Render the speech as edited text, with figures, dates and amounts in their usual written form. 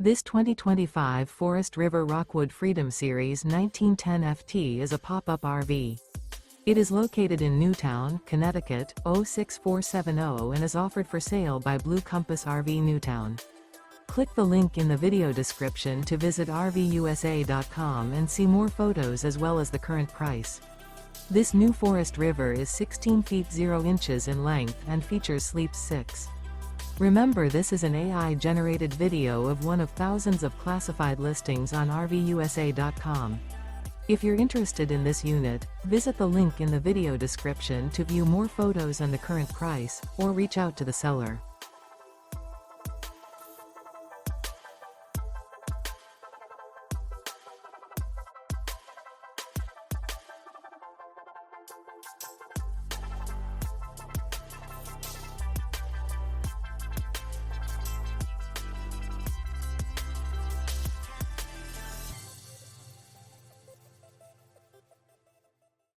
This 2025 Forest River Rockwood Freedom Series 1910 FT is a pop-up RV. It is located in Newtown, Connecticut, 06470 and is offered for sale by Blue Compass RV Newtown. Click the link in the video description to visit RVUSA.com and see more photos as well as the current price. This new Forest River is 16 feet 0 inches in length and features sleeps 6. Remember, this is an AI-generated video of one of thousands of classified listings on RVUSA.com. If you're interested in this unit, visit the link in the video description to view more photos and the current price, or reach out to the seller.